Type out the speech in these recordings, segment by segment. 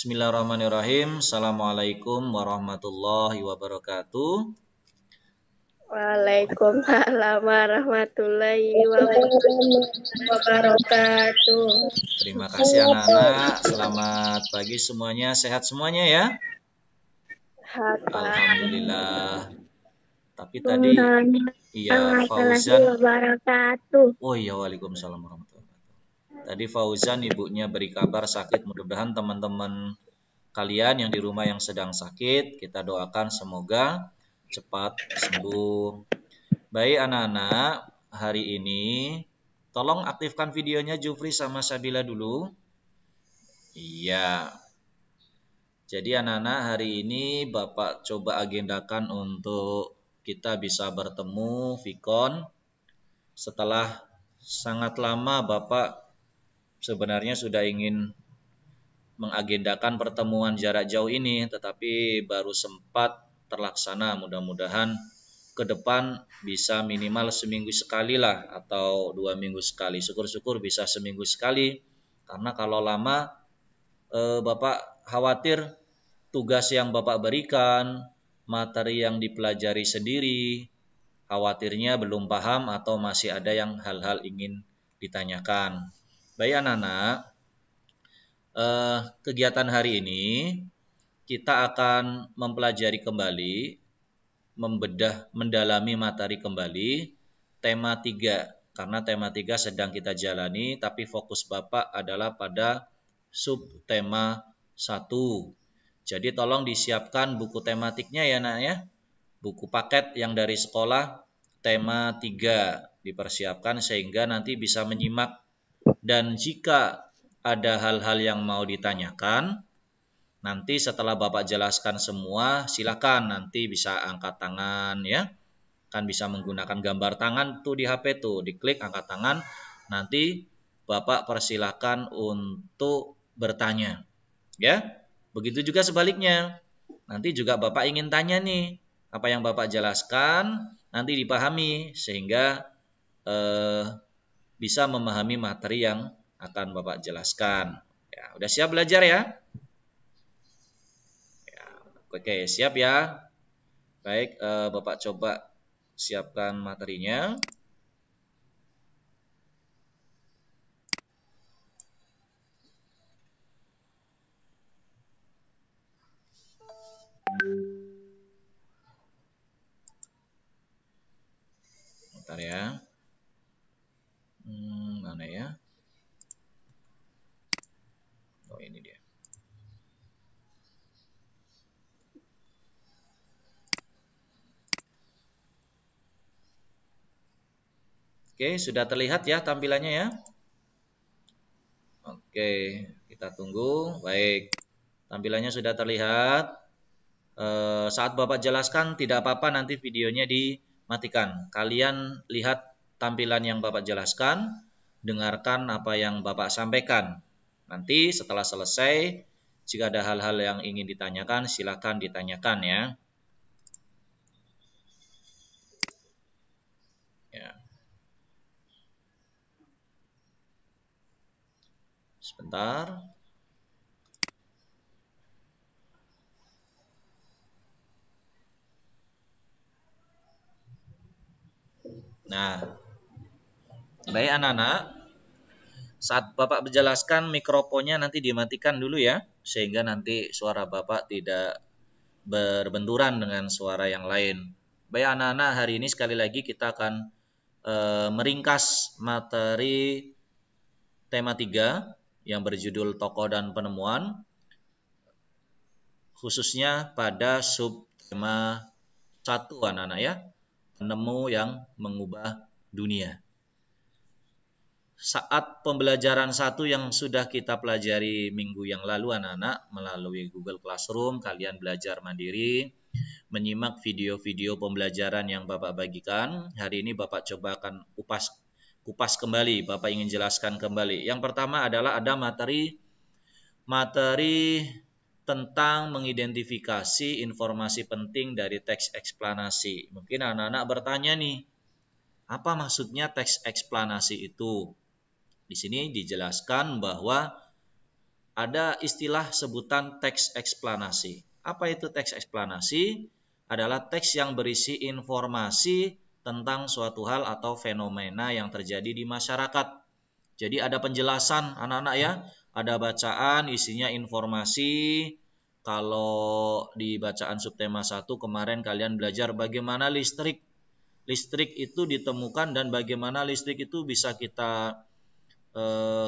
Bismillahirrahmanirrahim. Assalamualaikum warahmatullahi wabarakatuh. Waalaikumsalam warahmatullahi wabarakatuh. Terima kasih anak-anak. Selamat pagi semuanya. Sehat semuanya ya? Alhamdulillah. Tapi tadi iya Fauzan. Oh iya, waalaikumsalam warahmatullahi wabarakatuh. Tadi Fauzan ibunya beri kabar sakit. Mudah-mudahan teman-teman kalian yang di rumah yang sedang sakit, kita doakan semoga cepat sembuh. Baik anak-anak, hari ini tolong aktifkan videonya Jufri sama Sabila dulu. Iya. Jadi anak-anak, hari ini Bapak coba agendakan untuk kita bisa bertemu Vikon. Setelah sangat lama Bapak sebenarnya sudah ingin mengagendakan pertemuan jarak jauh ini, tetapi baru sempat terlaksana. Mudah-mudahan ke depan bisa minimal seminggu sekali lah, atau 2 minggu sekali. Syukur-syukur bisa seminggu sekali, karena kalau lama Bapak khawatir tugas yang Bapak berikan, materi yang dipelajari sendiri, khawatirnya belum paham atau masih ada yang hal-hal ingin ditanyakan. Baik anak-anak, kegiatan hari ini kita akan mempelajari kembali, membedah, mendalami materi kembali tema 3, karena tema 3 sedang kita jalani, tapi fokus Bapak adalah pada subtema 1. Jadi tolong disiapkan buku tematiknya ya nak ya, buku paket yang dari sekolah tema 3 dipersiapkan sehingga nanti bisa menyimak, dan jika ada hal-hal yang mau ditanyakan, nanti setelah Bapak jelaskan semua, silakan nanti bisa angkat tangan ya. Kan bisa menggunakan gambar tangan tuh di HP tuh, diklik angkat tangan, nanti Bapak persilakan untuk bertanya. Ya. Begitu juga sebaliknya. Nanti juga Bapak ingin tanya nih, apa yang Bapak jelaskan nanti dipahami sehingga bisa memahami materi yang akan Bapak jelaskan. Ya, udah siap belajar ya? Oke, siap ya. Baik, Bapak coba siapkan materinya. Bentar ya. Mana ya? Oh, ini dia. Oke, sudah terlihat ya tampilannya ya? Oke, kita tunggu. Baik, tampilannya sudah terlihat. Saat Bapak jelaskan tidak apa-apa, nanti videonya dimatikan. Kalian lihat tampilan yang Bapak jelaskan, dengarkan apa yang Bapak sampaikan. Nanti setelah selesai, jika ada hal-hal yang ingin ditanyakan, silakan ditanyakan ya. Sebentar. Nah, baik anak-anak, saat Bapak menjelaskan mikrofonnya nanti dimatikan dulu ya, sehingga nanti suara Bapak tidak berbenturan dengan suara yang lain. Baik anak-anak, hari ini sekali lagi kita akan meringkas materi tema 3 yang berjudul tokoh dan penemuan, khususnya pada subtema 1 anak-anak ya, penemu yang mengubah dunia. Saat pembelajaran 1 yang sudah kita pelajari minggu yang lalu anak-anak melalui Google Classroom, kalian belajar mandiri, menyimak video-video pembelajaran yang Bapak bagikan. Hari ini Bapak coba akan kupas kembali, Bapak ingin jelaskan kembali. Yang pertama adalah ada materi tentang mengidentifikasi informasi penting dari teks eksplanasi. Mungkin anak-anak bertanya nih, apa maksudnya teks eksplanasi itu? Di sini dijelaskan bahwa ada istilah sebutan teks eksplanasi. Apa itu teks eksplanasi? Adalah teks yang berisi informasi tentang suatu hal atau fenomena yang terjadi di masyarakat. Jadi ada penjelasan anak-anak ya, ada bacaan isinya informasi. Kalau di bacaan subtema 1 kemarin kalian belajar bagaimana listrik itu ditemukan dan bagaimana listrik itu bisa kita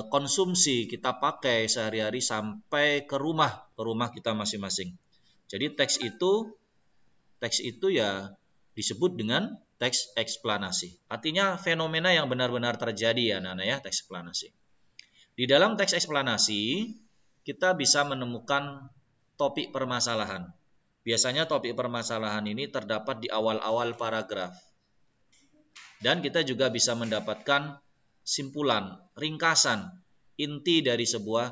konsumsi, kita pakai sehari-hari sampai ke rumah kita masing-masing. Jadi teks itu ya disebut dengan teks eksplanasi. Artinya fenomena yang benar-benar terjadi ya anak-anak ya, teks eksplanasi. Di dalam teks eksplanasi kita bisa menemukan topik permasalahan. Biasanya topik permasalahan ini terdapat di awal-awal paragraf. Dan kita juga bisa mendapatkan simpulan, ringkasan, inti dari sebuah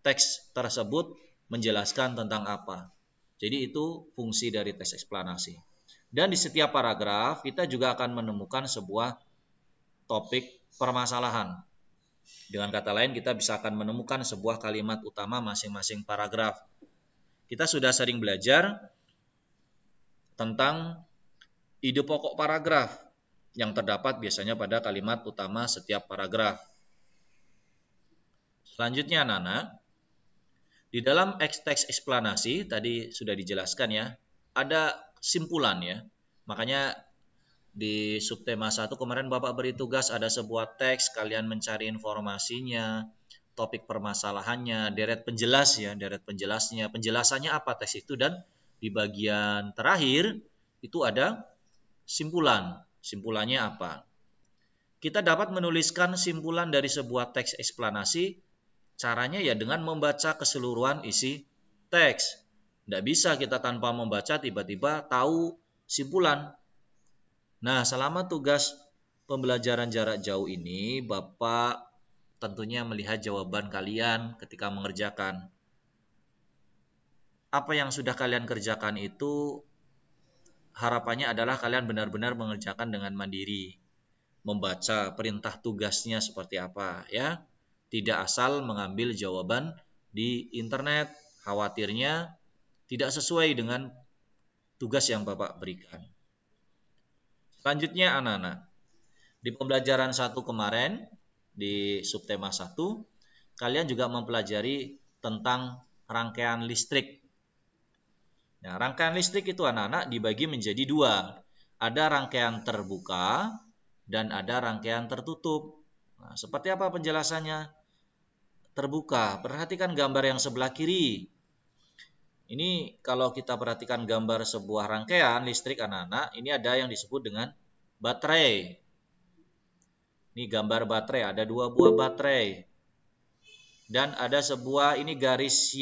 teks tersebut menjelaskan tentang apa. Jadi itu fungsi dari teks eksplanasi. Dan di setiap paragraf kita juga akan menemukan sebuah topik permasalahan. Dengan kata lain kita bisa akan menemukan sebuah kalimat utama masing-masing paragraf. Kita sudah sering belajar tentang ide pokok paragraf yang terdapat biasanya pada kalimat utama setiap paragraf. Selanjutnya anak-anak, di dalam teks eksplanasi tadi sudah dijelaskan ya, ada simpulan ya. Makanya di subtema 1 kemarin Bapak beri tugas ada sebuah teks, kalian mencari informasinya, topik permasalahannya, deret penjelas ya, deret penjelasnya, penjelasannya apa teks itu, dan di bagian terakhir itu ada simpulan. Simpulannya apa? Kita dapat menuliskan simpulan dari sebuah teks eksplanasi, caranya ya dengan membaca keseluruhan isi teks. Tidak bisa kita tanpa membaca tiba-tiba tahu simpulan. Nah, selama tugas pembelajaran jarak jauh ini, Bapak tentunya melihat jawaban kalian ketika mengerjakan. Apa yang sudah kalian kerjakan itu harapannya adalah kalian benar-benar mengerjakan dengan mandiri, membaca perintah tugasnya seperti apa ya. Tidak asal mengambil jawaban di internet, khawatirnya tidak sesuai dengan tugas yang Bapak berikan. Selanjutnya anak-anak, di pembelajaran 1 kemarin di subtema 1 kalian juga mempelajari tentang rangkaian listrik. Nah, rangkaian listrik itu anak-anak dibagi menjadi dua. Ada rangkaian terbuka dan ada rangkaian tertutup. Nah, seperti apa penjelasannya? Terbuka. Perhatikan gambar yang sebelah kiri. Ini kalau kita perhatikan gambar sebuah rangkaian listrik anak-anak, ini ada yang disebut dengan baterai. Ini gambar baterai, ada 2 buah baterai. Dan ada sebuah ini garis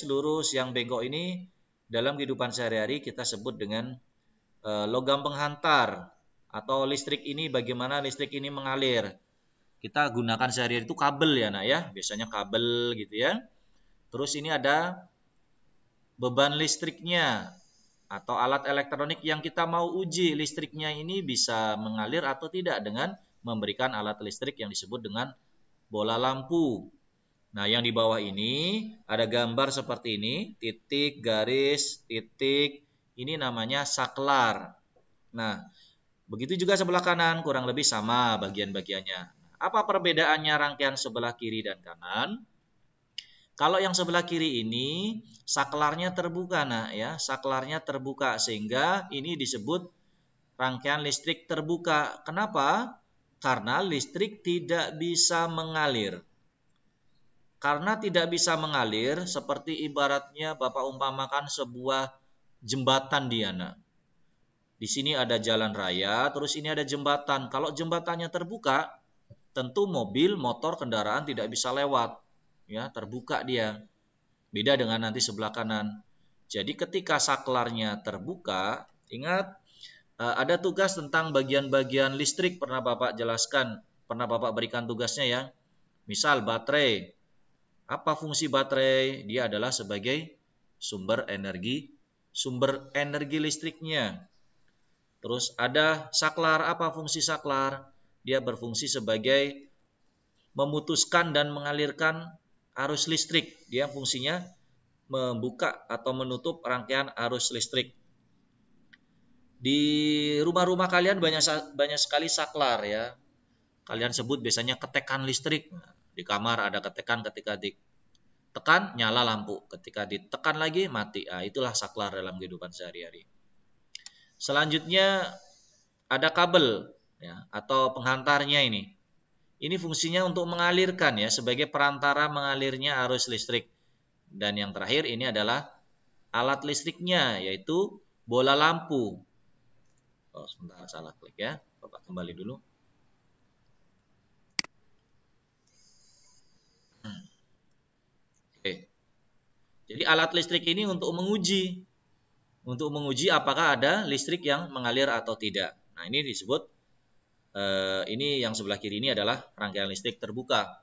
lurus yang bengkok ini dalam kehidupan sehari-hari kita sebut dengan logam penghantar atau listrik ini, bagaimana listrik ini mengalir. Kita gunakan sehari-hari itu kabel ya nak ya, biasanya kabel gitu ya. Terus ini ada beban listriknya atau alat elektronik yang kita mau uji listriknya ini bisa mengalir atau tidak dengan memberikan alat listrik yang disebut dengan bola lampu. Nah, yang di bawah ini ada gambar seperti ini, titik, garis, titik. Ini namanya saklar. Nah, begitu juga sebelah kanan, kurang lebih sama bagian-bagiannya. Apa perbedaannya rangkaian sebelah kiri dan kanan? Kalau yang sebelah kiri ini, saklarnya terbuka, nah ya, saklarnya terbuka sehingga ini disebut rangkaian listrik terbuka. Kenapa? Karena listrik tidak bisa mengalir. Karena tidak bisa mengalir, seperti ibaratnya Bapak umpamakan sebuah jembatan Diana. Di sini ada jalan raya, terus ini ada jembatan. Kalau jembatannya terbuka, tentu mobil, motor, kendaraan tidak bisa lewat. Ya, terbuka dia. Beda dengan nanti sebelah kanan. Jadi ketika saklarnya terbuka, ingat ada tugas tentang bagian-bagian listrik pernah Bapak jelaskan, pernah Bapak berikan tugasnya ya. Misal baterai. Apa fungsi baterai? Dia adalah sebagai sumber energi listriknya. Terus ada saklar. Apa fungsi saklar? Dia berfungsi sebagai memutuskan dan mengalirkan arus listrik. Dia fungsinya membuka atau menutup rangkaian arus listrik. Di rumah-rumah kalian banyak sekali saklar ya. Kalian sebut biasanya ketekan listrik. Di kamar ada ketekan, ketika ditekan nyala lampu, ketika ditekan lagi mati. Itulah saklar dalam kehidupan sehari-hari. Selanjutnya ada kabel ya, atau penghantarnya ini. Ini fungsinya untuk mengalirkan ya, sebagai perantara mengalirnya arus listrik. Dan yang terakhir ini adalah alat listriknya, yaitu bola lampu. Sebentar, salah klik ya. Bapak kembali dulu. Oke. Jadi alat listrik ini untuk menguji apakah ada listrik yang mengalir atau tidak. Nah, ini disebut ini yang sebelah kiri ini adalah rangkaian listrik terbuka.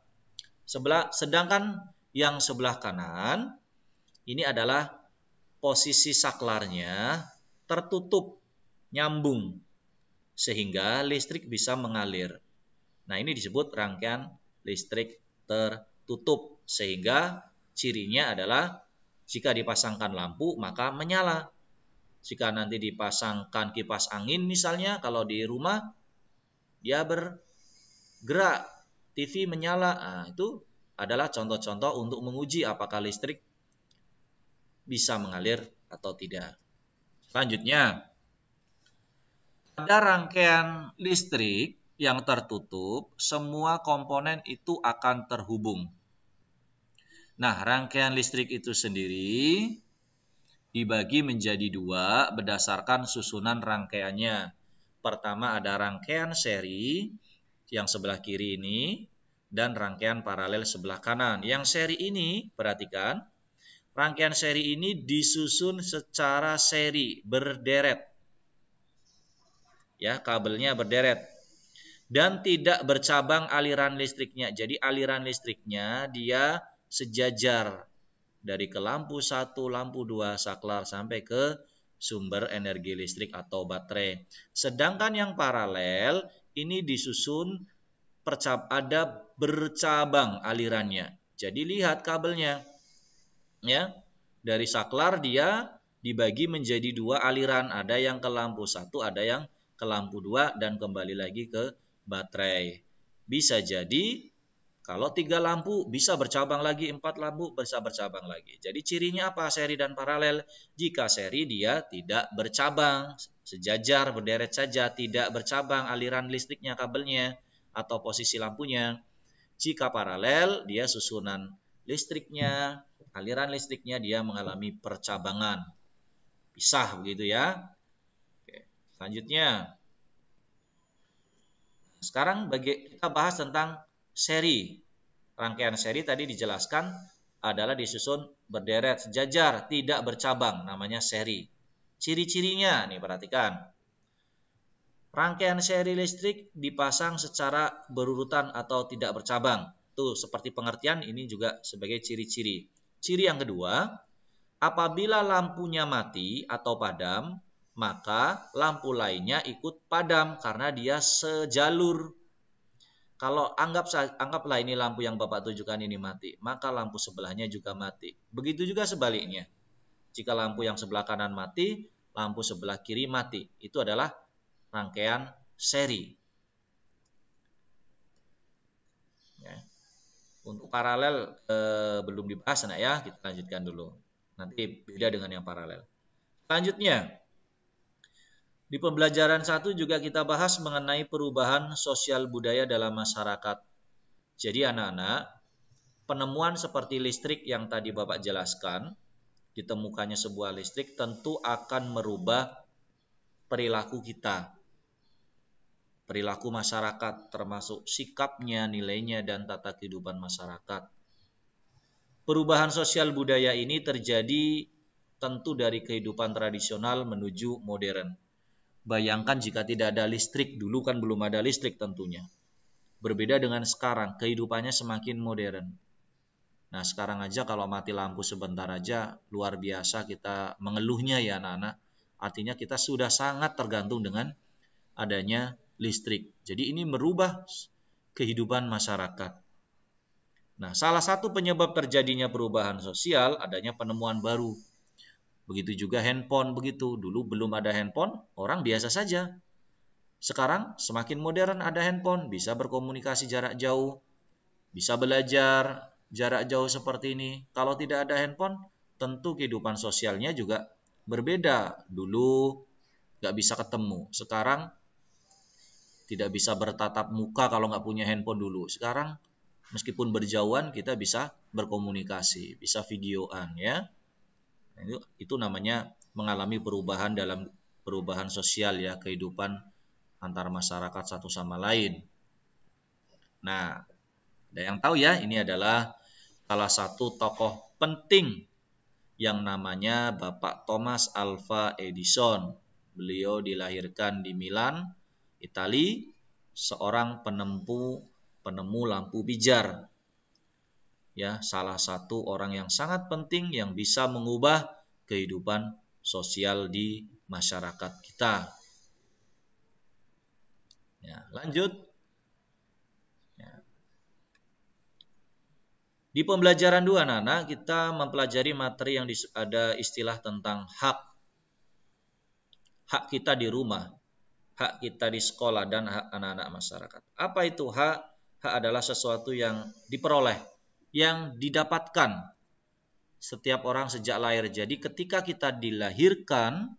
Sedangkan yang sebelah kanan ini adalah posisi saklarnya tertutup, nyambung, sehingga listrik bisa mengalir. Nah, ini disebut rangkaian listrik tertutup, sehingga cirinya adalah jika dipasangkan lampu maka menyala. Jika nanti dipasangkan kipas angin misalnya, kalau di rumah dia bergerak, TV menyala. Nah, itu adalah contoh-contoh untuk menguji apakah listrik bisa mengalir atau tidak. Selanjutnya, pada rangkaian listrik yang tertutup, semua komponen itu akan terhubung. Nah, rangkaian listrik itu sendiri dibagi menjadi dua berdasarkan susunan rangkaiannya. Pertama ada rangkaian seri yang sebelah kiri ini dan rangkaian paralel sebelah kanan. Yang seri ini, perhatikan, rangkaian seri ini disusun secara seri, berderet. Ya, kabelnya berderet. Dan tidak bercabang aliran listriknya. Jadi aliran listriknya dia sejajar dari ke lampu 1, lampu 2, saklar sampai ke sumber energi listrik atau baterai. Sedangkan yang paralel ini disusun ada bercabang alirannya. Jadi lihat kabelnya. Ya. Dari saklar dia dibagi menjadi dua aliran, ada yang ke lampu 1, ada yang ke lampu 2 dan kembali lagi ke baterai. Bisa jadi kalau 3 lampu bisa bercabang lagi, 4 lampu bisa bercabang lagi. Jadi cirinya apa seri dan paralel? Jika seri dia tidak bercabang, sejajar, berderet saja, tidak bercabang aliran listriknya, kabelnya, atau posisi lampunya. Jika paralel, dia susunan listriknya, aliran listriknya dia mengalami percabangan. Pisah begitu ya. Oke, selanjutnya. Sekarang kita bahas tentang seri. Rangkaian seri tadi dijelaskan adalah disusun berderet, sejajar, tidak bercabang, namanya seri. Ciri-cirinya nih perhatikan. Rangkaian seri listrik dipasang secara berurutan atau tidak bercabang. Tuh, seperti pengertian ini juga sebagai ciri-ciri. Ciri yang kedua, apabila lampunya mati atau padam, maka lampu lainnya ikut padam karena dia sejalur. Kalau anggaplah ini lampu yang Bapak tunjukkan ini mati, maka lampu sebelahnya juga mati. Begitu juga sebaliknya. Jika lampu yang sebelah kanan mati, lampu sebelah kiri mati. Itu adalah rangkaian seri. Ya. Untuk paralel belum dibahas ya, kita lanjutkan dulu. Nanti beda dengan yang paralel. Selanjutnya, di pembelajaran 1 juga kita bahas mengenai perubahan sosial budaya dalam masyarakat. Jadi anak-anak, penemuan seperti listrik yang tadi Bapak jelaskan, ditemukannya sebuah listrik tentu akan merubah perilaku kita. Perilaku masyarakat termasuk sikapnya, nilainya, dan tata kehidupan masyarakat. Perubahan sosial budaya ini terjadi tentu dari kehidupan tradisional menuju modern. Bayangkan jika tidak ada listrik, dulu kan belum ada listrik tentunya. Berbeda dengan sekarang, kehidupannya semakin modern. Nah sekarang aja kalau mati lampu sebentar aja, luar biasa kita mengeluhnya ya anak-anak. Artinya kita sudah sangat tergantung dengan adanya listrik. Jadi ini merubah kehidupan masyarakat. Nah, salah satu penyebab terjadinya perubahan sosial adanya penemuan baru. Begitu juga handphone begitu. Dulu belum ada handphone, orang biasa saja. Sekarang semakin modern ada handphone, bisa berkomunikasi jarak jauh, bisa belajar jarak jauh seperti ini. Kalau tidak ada handphone, tentu kehidupan sosialnya juga berbeda. Dulu nggak bisa ketemu, sekarang tidak bisa bertatap muka kalau nggak punya handphone dulu. Sekarang meskipun berjauhan kita bisa berkomunikasi, bisa videoan ya. Itu namanya mengalami perubahan dalam perubahan sosial ya, kehidupan antar masyarakat satu sama lain. Nah, ada yang tahu ya, ini adalah salah satu tokoh penting yang namanya Bapak Thomas Alva Edison. Beliau dilahirkan di Milan, Italia, seorang penemu lampu pijar. Ya, salah satu orang yang sangat penting yang bisa mengubah kehidupan sosial di masyarakat kita. Ya, lanjut. Ya. Di pembelajaran 2 anak-anak kita mempelajari materi yang ada istilah tentang hak. Hak kita di rumah, hak kita di sekolah, dan hak anak-anak masyarakat. Apa itu hak? Hak adalah sesuatu yang diperoleh, yang didapatkan setiap orang sejak lahir. Jadi ketika kita dilahirkan,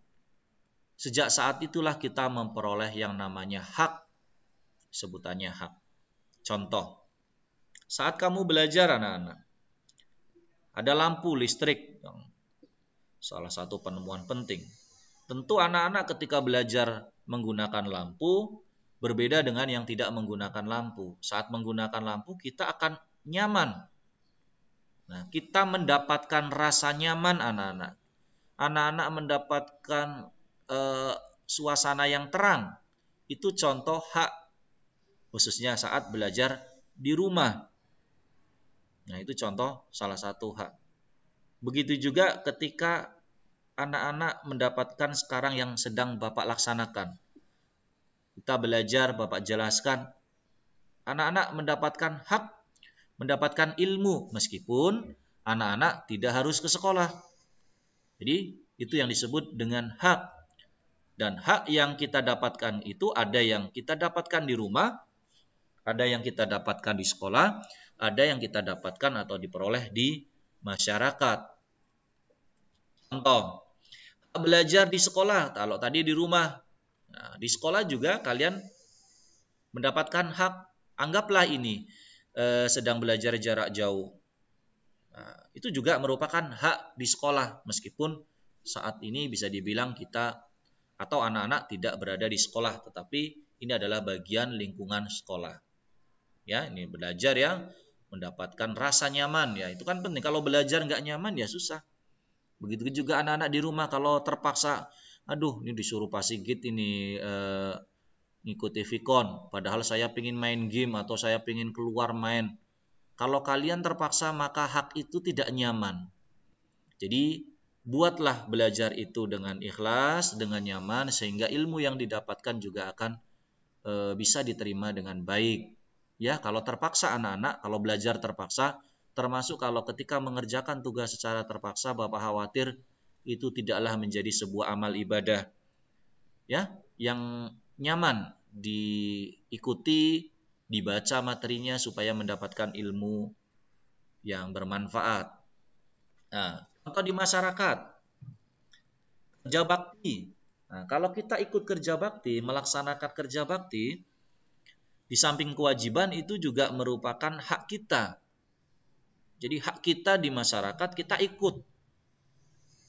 sejak saat itulah kita memperoleh yang namanya hak. Sebutannya hak. Contoh, saat kamu belajar anak-anak, ada lampu listrik, salah satu penemuan penting. Tentu anak-anak ketika belajar menggunakan lampu berbeda dengan yang tidak menggunakan lampu. Saat menggunakan lampu kita akan nyaman. Nah, kita mendapatkan rasa nyaman anak-anak. Anak-anak mendapatkan suasana yang terang. Itu contoh hak, khususnya saat belajar di rumah. Nah, itu contoh salah satu hak. Begitu juga ketika anak-anak mendapatkan sekarang yang sedang Bapak laksanakan. Kita belajar, Bapak jelaskan. Anak-anak mendapatkan hak, mendapatkan ilmu, meskipun anak-anak tidak harus ke sekolah. Jadi, itu yang disebut dengan hak. Dan hak yang kita dapatkan itu ada yang kita dapatkan di rumah, ada yang kita dapatkan di sekolah, ada yang kita dapatkan atau diperoleh di masyarakat. Contoh, belajar di sekolah, kalau tadi di rumah. Nah, di sekolah juga kalian mendapatkan hak, anggaplah ini sedang belajar jarak jauh. Nah, itu juga merupakan hak di sekolah, meskipun saat ini bisa dibilang kita atau anak-anak tidak berada di sekolah, tetapi ini adalah bagian lingkungan sekolah. Ya, ini belajar ya, mendapatkan rasa nyaman ya, itu kan penting. Kalau belajar nggak nyaman ya susah. Begitu juga anak-anak di rumah kalau terpaksa, aduh ini disuruh Pak Sigit ini ngikuti Vicon, padahal saya pingin main game atau saya pingin keluar main. Kalau kalian terpaksa maka hak itu tidak nyaman. Jadi buatlah belajar itu dengan ikhlas, dengan nyaman, sehingga ilmu yang didapatkan juga akan bisa diterima dengan baik. Ya, kalau terpaksa anak-anak, kalau belajar terpaksa, termasuk kalau ketika mengerjakan tugas secara terpaksa, Bapak khawatir itu tidaklah menjadi sebuah amal ibadah. Ya, yang nyaman diikuti, dibaca materinya supaya mendapatkan ilmu yang bermanfaat. Nah, contoh di masyarakat, kerja bakti. Nah, kalau kita ikut kerja bakti, melaksanakan kerja bakti, di samping kewajiban itu juga merupakan hak kita. Jadi hak kita di masyarakat kita ikut.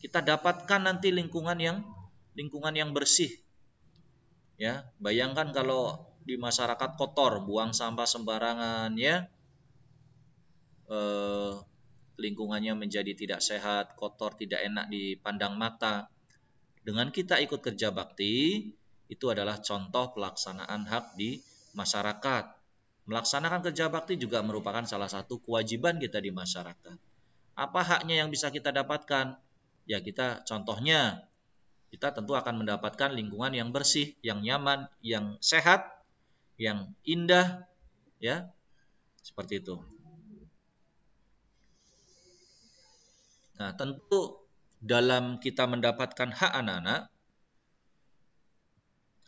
Kita dapatkan nanti lingkungan yang bersih. Ya, bayangkan kalau di masyarakat kotor, buang sampah sembarangan ya. Lingkungannya menjadi tidak sehat, kotor, tidak enak dipandang mata. Dengan kita ikut kerja bakti, itu adalah contoh pelaksanaan hak di masyarakat. Melaksanakan kerja bakti juga merupakan salah satu kewajiban kita di masyarakat. Apa haknya yang bisa kita dapatkan? Ya kita contohnya, kita tentu akan mendapatkan lingkungan yang bersih, yang nyaman, yang sehat, yang indah, ya seperti itu. Nah, tentu dalam kita mendapatkan hak anak-anak,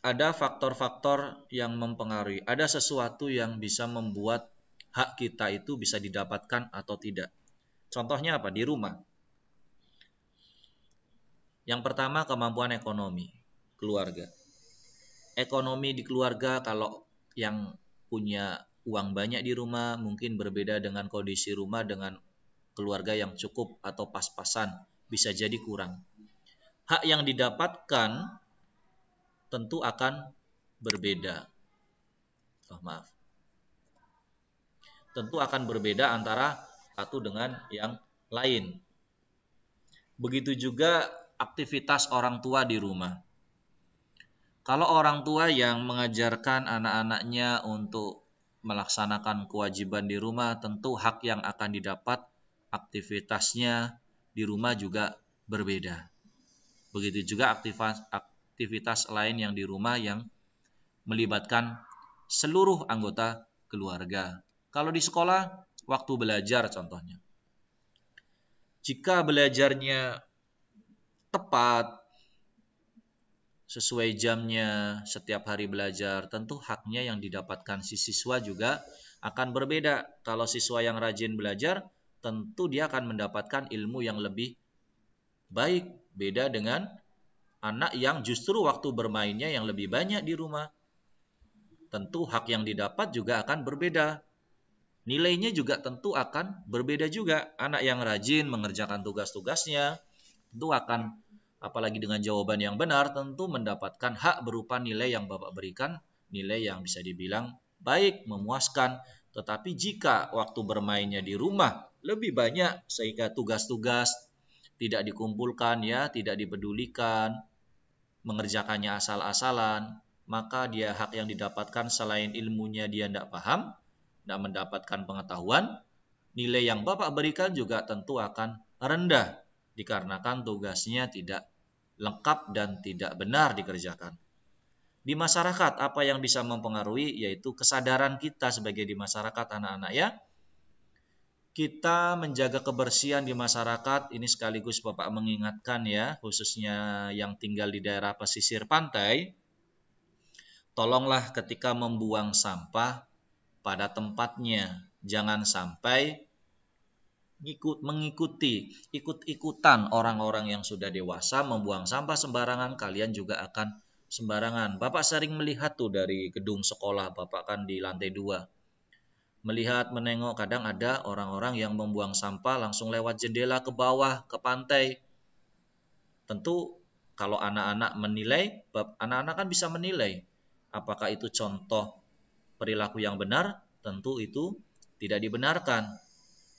ada faktor-faktor yang mempengaruhi. Ada sesuatu yang bisa membuat hak kita itu bisa didapatkan atau tidak. Contohnya apa? Di rumah. Yang pertama, kemampuan ekonomi keluarga. Ekonomi di keluarga, kalau yang punya uang banyak di rumah mungkin berbeda dengan kondisi rumah dengan keluarga yang cukup atau pas-pasan, bisa jadi kurang. Hak yang didapatkan tentu akan berbeda. Tentu akan berbeda antara satu dengan yang lain. Begitu juga aktivitas orang tua di rumah. Kalau orang tua yang mengajarkan anak-anaknya untuk melaksanakan kewajiban di rumah, tentu hak yang akan didapat aktivitasnya di rumah juga berbeda. Begitu juga aktivitas lain yang di rumah yang melibatkan seluruh anggota keluarga. Kalau di sekolah, waktu belajar contohnya. Jika belajarnya tepat, sesuai jamnya setiap hari belajar, tentu haknya yang didapatkan si siswa juga akan berbeda. Kalau siswa yang rajin belajar, tentu dia akan mendapatkan ilmu yang lebih baik. Beda dengan anak yang justru waktu bermainnya yang lebih banyak di rumah. Tentu hak yang didapat juga akan berbeda. Nilainya juga tentu akan berbeda juga. Anak yang rajin mengerjakan tugas-tugasnya, tentu akan, apalagi dengan jawaban yang benar, tentu mendapatkan hak berupa nilai yang Bapak berikan, nilai yang bisa dibilang baik, memuaskan. Tetapi jika waktu bermainnya di rumah lebih banyak sehingga tugas-tugas tidak dikumpulkan, ya, tidak dipedulikan, mengerjakannya asal-asalan, maka dia hak yang didapatkan selain ilmunya dia tidak paham, tidak mendapatkan pengetahuan, nilai yang Bapak berikan juga tentu akan rendah dikarenakan tugasnya tidak lengkap dan tidak benar dikerjakan. Di masyarakat, apa yang bisa mempengaruhi yaitu kesadaran kita sebagai di masyarakat anak-anak, ya. Kita menjaga kebersihan di masyarakat, ini sekaligus Bapak mengingatkan, ya, khususnya yang tinggal di daerah pesisir pantai, tolonglah ketika membuang sampah pada tempatnya. Jangan sampai ikut-ikutan orang-orang yang sudah dewasa membuang sampah sembarangan, kalian juga akan sembarangan. Bapak sering melihat tuh dari gedung sekolah, Bapak kan di lantai 2. Melihat, menengok, kadang ada orang-orang yang membuang sampah langsung lewat jendela ke bawah, ke pantai. Tentu kalau anak-anak menilai, anak-anak kan bisa menilai apakah itu contoh perilaku yang benar, tentu itu tidak dibenarkan.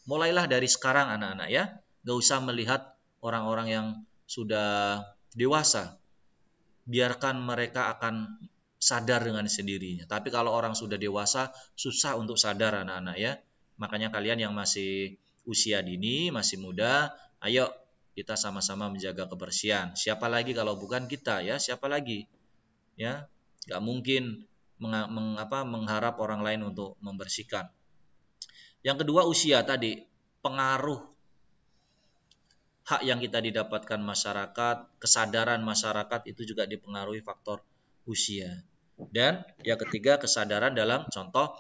Mulailah dari sekarang anak-anak, ya. Gak usah melihat orang-orang yang sudah dewasa. Biarkan mereka akan sadar dengan sendirinya. Tapi kalau orang sudah dewasa, susah untuk sadar anak-anak, ya. Makanya kalian yang masih usia dini, masih muda, ayo kita sama-sama menjaga kebersihan. Siapa lagi kalau bukan kita, ya? Siapa lagi? Ya, gak mungkin mengharap orang lain untuk membersihkan. Yang kedua, usia tadi, pengaruh hak yang kita didapatkan masyarakat, kesadaran masyarakat itu juga dipengaruhi faktor usia. Dan yang ketiga, kesadaran dalam contoh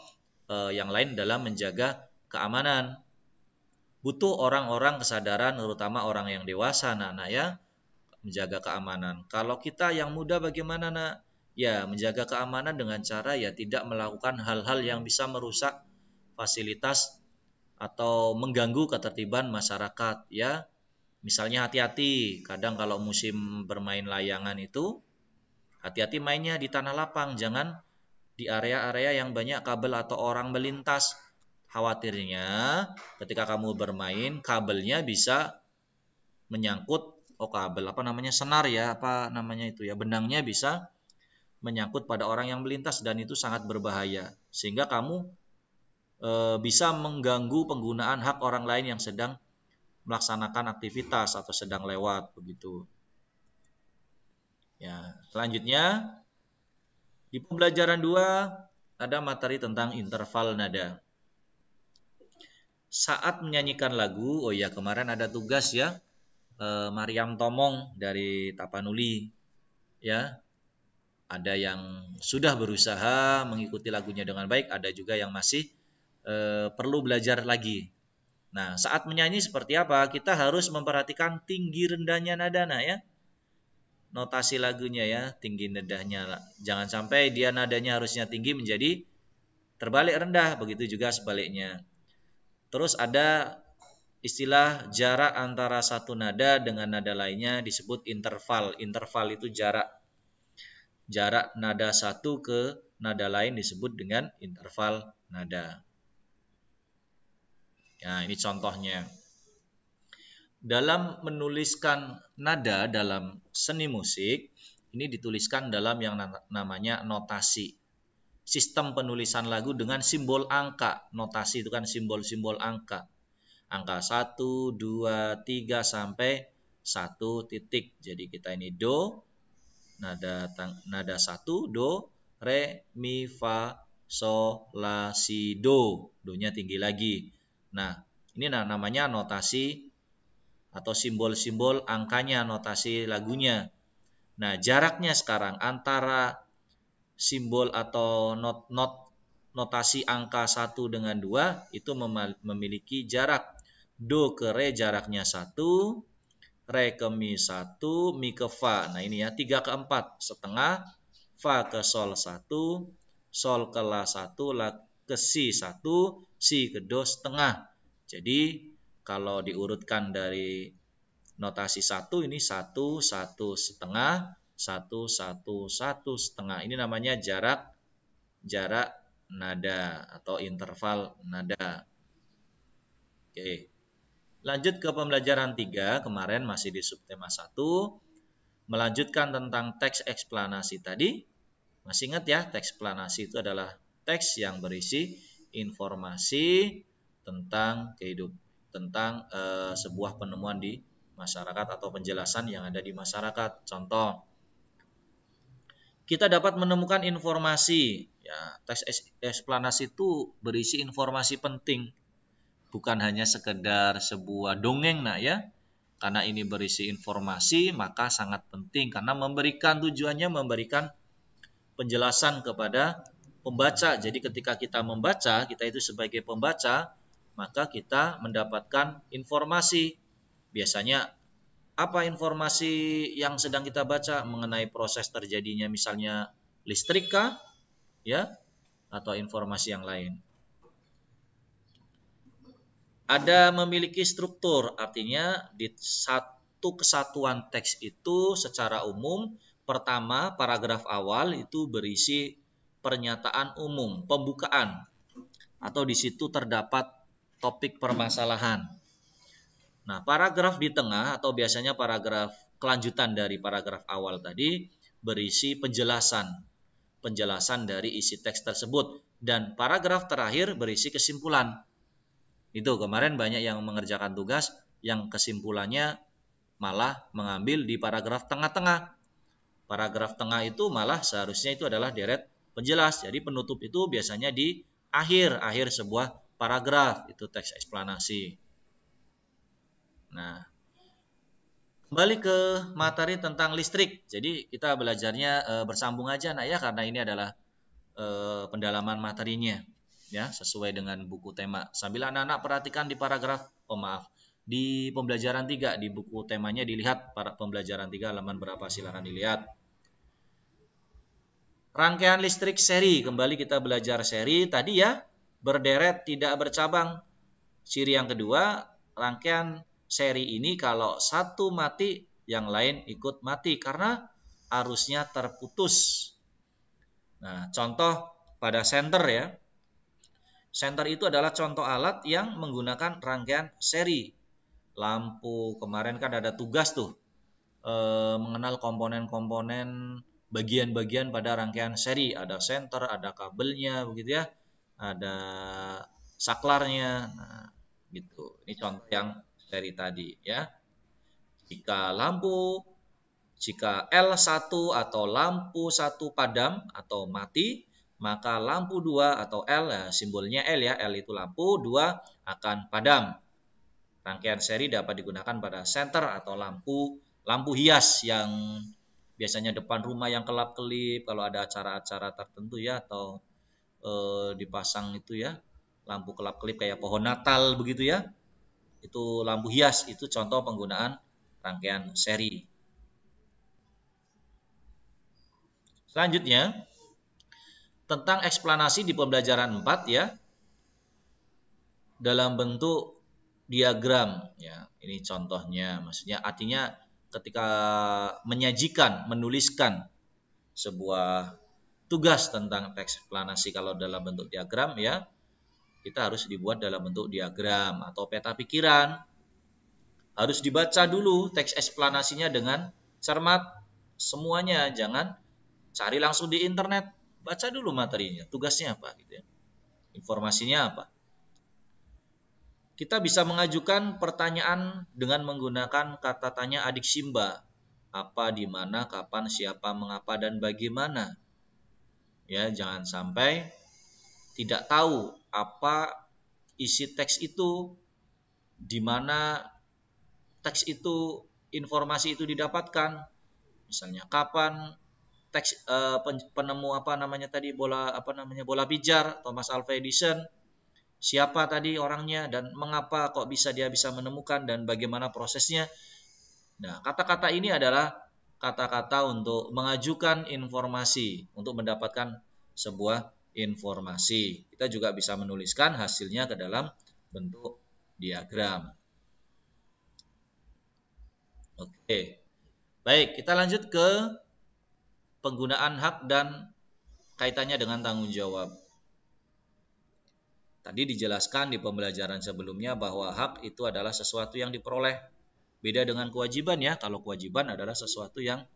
yang lain dalam menjaga keamanan. Butuh orang-orang kesadaran, terutama orang yang dewasa, anak-anak, ya, menjaga keamanan. Kalau kita yang muda bagaimana, nak? Ya, menjaga keamanan dengan cara ya tidak melakukan hal-hal yang bisa merusak fasilitas atau mengganggu ketertiban masyarakat, ya. Misalnya hati-hati, kadang kalau musim bermain layangan itu, hati-hati mainnya di tanah lapang, jangan di area-area yang banyak kabel atau orang melintas. Khawatirnya ketika kamu bermain, kabelnya bisa menyangkut, kabel apa namanya, senar, ya, apa namanya itu, ya, benangnya bisa menyangkut pada orang yang melintas dan itu sangat berbahaya. Sehingga kamu bisa mengganggu penggunaan hak orang lain yang sedang melaksanakan aktivitas atau sedang lewat begitu. Ya, selanjutnya di pembelajaran 2 ada materi tentang interval nada. saat menyanyikan lagu, oh ya kemarin ada tugas ya, Mariam Tomong dari Tapanuli, ya. Ada yang sudah berusaha mengikuti lagunya dengan baik, ada juga yang masih perlu belajar lagi. Nah, saat menyanyi seperti apa? Kita harus memperhatikan tinggi rendahnya nada, ya. Notasi lagunya ya, tinggi nadanya. Jangan sampai dia nadanya harusnya tinggi menjadi terbalik rendah, begitu juga sebaliknya. Terus ada istilah jarak antara satu nada dengan nada lainnya disebut interval. Interval itu jarak nada satu ke nada lain disebut dengan interval nada. Nah, ini contohnya. Dalam menuliskan nada dalam seni musik, ini dituliskan dalam yang namanya notasi. Sistem penulisan lagu dengan simbol angka. Notasi itu kan simbol-simbol angka. Angka 1, 2, 3 sampai 1 titik. Jadi kita ini do, nada 1, do, re, mi, fa, sol, la, si, do. Do-nya tinggi lagi. Nah, ini namanya notasi atau simbol-simbol angkanya, notasi lagunya. Nah, jaraknya sekarang antara simbol atau notasi angka 1 dengan 2 itu memiliki jarak. Do ke re jaraknya 1, re ke mi 1, mi ke fa. Nah, ini ya 3 ke 4 setengah, fa ke sol 1, sol ke la 1, la ke si 1, si ke do setengah. Jadi kalau diurutkan dari notasi 1 ini 1, 1 setengah, 1, 1, 1 setengah. Ini namanya jarak nada atau interval nada. Oke. Lanjut ke pembelajaran 3, kemarin masih di subtema 1. Melanjutkan tentang teks eksplanasi tadi. Masih ingat ya, teks eksplanasi itu adalah teks yang berisi informasi tentang sebuah penemuan di masyarakat atau penjelasan yang ada di masyarakat. Contoh, kita dapat menemukan informasi. Ya, teks eksplanasi itu berisi informasi penting, bukan hanya sekedar sebuah dongeng, ya. Karena ini berisi informasi, maka sangat penting karena tujuannya memberikan penjelasan kepada pembaca. Jadi ketika kita membaca, kita itu sebagai pembaca, maka kita mendapatkan informasi. Biasanya apa informasi yang sedang kita baca mengenai proses terjadinya misalnya listrik kah? Ya, atau informasi yang lain. Ada memiliki struktur, artinya di satu kesatuan teks itu secara umum, pertama paragraf awal itu berisi pernyataan umum, pembukaan, atau di situ terdapat topik permasalahan. Nah, paragraf di tengah atau biasanya paragraf kelanjutan dari paragraf awal tadi berisi penjelasan dari isi teks tersebut, dan paragraf terakhir berisi kesimpulan. Itu kemarin banyak yang mengerjakan tugas yang kesimpulannya malah mengambil di paragraf tengah-tengah. Paragraf tengah itu malah seharusnya itu adalah deret penjelas. Jadi penutup itu biasanya di akhir sebuah paragraf, itu teks eksplanasi. Nah, kembali ke materi tentang listrik. Jadi kita belajarnya bersambung aja ya, karena ini adalah pendalaman materinya ya, sesuai dengan buku tema. Sambil anak-anak perhatikan di paragraf, di pembelajaran 3 di buku temanya dilihat para pembelajaran 3 halaman berapa, silakan dilihat. Rangkaian listrik seri, kembali kita belajar seri tadi ya, berderet tidak bercabang. Ciri yang kedua, rangkaian seri ini kalau satu mati, yang lain ikut mati karena arusnya terputus. Nah, contoh pada senter ya. Senter itu adalah contoh alat yang menggunakan rangkaian seri. Lampu, kemarin kan ada tugas tuh, mengenal komponen-komponen bagian-bagian pada rangkaian seri. Ada senter, ada kabelnya begitu ya, ada saklarnya. Nah, gitu. Ini contoh yang seri tadi ya. Jika L1 atau lampu 1 padam atau mati, maka lampu 2 atau L, simbolnya L ya, L itu lampu, 2 akan padam. Rangkaian seri dapat digunakan pada senter atau lampu hias yang biasanya depan rumah yang kelap-kelip kalau ada acara-acara tertentu ya, atau dipasang itu ya, lampu kelap-kelip kayak pohon Natal begitu ya. Itu lampu hias, itu contoh penggunaan rangkaian seri. Selanjutnya, tentang eksplanasi di pembelajaran 4 ya, dalam bentuk diagram ya. Ini contohnya, maksudnya artinya ketika menyajikan, menuliskan sebuah tugas tentang teks eksplanasi kalau dalam bentuk diagram ya, kita harus dibuat dalam bentuk diagram atau peta pikiran. Harus dibaca dulu teks eksplanasinya dengan cermat semuanya, jangan cari langsung di internet. Baca dulu materinya, tugasnya apa gitu ya. Informasinya apa. Kita bisa mengajukan pertanyaan dengan menggunakan kata tanya adik Simba. Apa, di mana, kapan, siapa, mengapa, dan bagaimana. Ya, jangan sampai tidak tahu apa isi teks itu, di mana teks itu, informasi itu didapatkan. Misalnya kapan teks penemu bola pijar Thomas Alva Edison, siapa tadi orangnya dan mengapa kok dia bisa menemukan dan bagaimana prosesnya. Nah, kata-kata ini adalah kata-kata untuk mengajukan informasi, untuk mendapatkan sebuah informasi. Kita juga bisa menuliskan hasilnya ke dalam bentuk diagram. Oke. Baik, kita lanjut ke penggunaan hak dan kaitannya dengan tanggung jawab. Tadi dijelaskan di pembelajaran sebelumnya bahwa hak itu adalah sesuatu yang diperoleh. Beda dengan kewajiban ya. Kalau kewajiban adalah sesuatu yang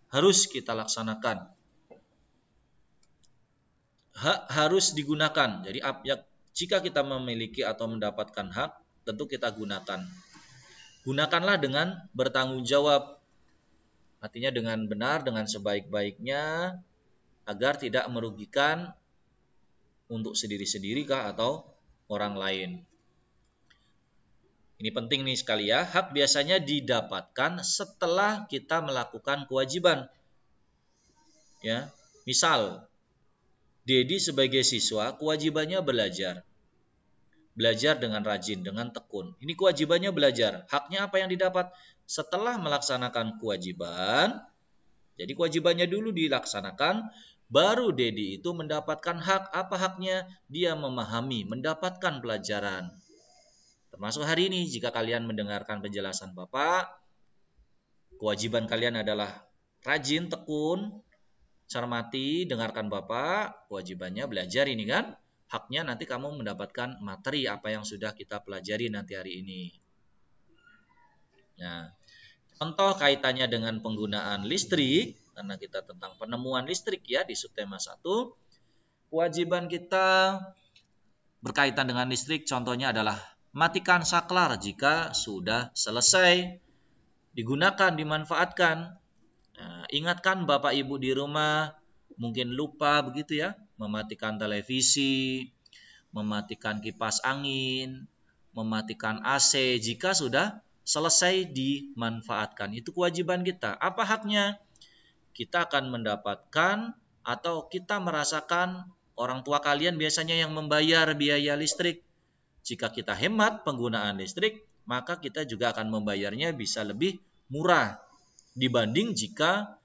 harus kita laksanakan. Hak harus digunakan. Jadi jika kita memiliki atau mendapatkan hak, tentu kita gunakan. Gunakanlah dengan bertanggung jawab. Artinya dengan benar, dengan sebaik-baiknya, agar tidak merugikan untuk sendiri-sendiri kah atau orang lain. Ini penting nih sekali ya. Hak biasanya didapatkan setelah kita melakukan kewajiban. Ya, misal Dedi sebagai siswa kewajibannya belajar. Belajar dengan rajin, dengan tekun. Ini kewajibannya belajar. Haknya apa yang didapat? Setelah melaksanakan kewajiban, jadi kewajibannya dulu dilaksanakan, baru Dedi itu mendapatkan hak. Apa haknya? Dia memahami, mendapatkan pelajaran. Termasuk hari ini, jika kalian mendengarkan penjelasan Bapak, kewajiban kalian adalah rajin, tekun, cermati, dengarkan Bapak, kewajibannya belajar ini kan. Haknya nanti kamu mendapatkan materi apa yang sudah kita pelajari nanti hari ini. Nah, contoh kaitannya dengan penggunaan listrik, karena kita tentang penemuan listrik ya di subtema 1. Kewajiban kita berkaitan dengan listrik contohnya adalah matikan saklar jika sudah selesai digunakan, dimanfaatkan. Nah, ingatkan Bapak Ibu di rumah, mungkin lupa begitu ya, mematikan televisi, mematikan kipas angin, mematikan AC jika sudah selesai dimanfaatkan. Itu kewajiban kita. Apa haknya? Kita akan mendapatkan atau kita merasakan orang tua kalian biasanya yang membayar biaya listrik. Jika kita hemat penggunaan listrik, maka kita juga akan membayarnya bisa lebih murah dibanding jika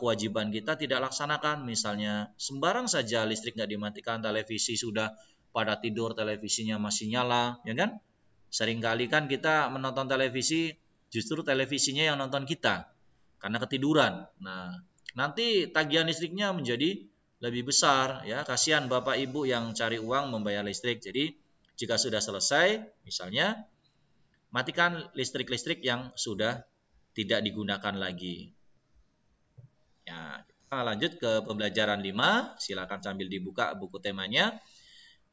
kewajiban kita tidak laksanakan. Misalnya sembarang saja listrik nggak dimatikan, televisi sudah pada tidur, televisinya masih nyala, ya kan? Seringkali kan kita menonton televisi, justru televisinya yang nonton kita karena ketiduran. Nah, nanti tagihan listriknya menjadi lebih besar ya. Kasihan Bapak Ibu yang cari uang membayar listrik. Jadi jika sudah selesai, misalnya matikan listrik-listrik yang sudah tidak digunakan lagi. Ya, kita lanjut ke pembelajaran 5. Silakan sambil dibuka buku temanya.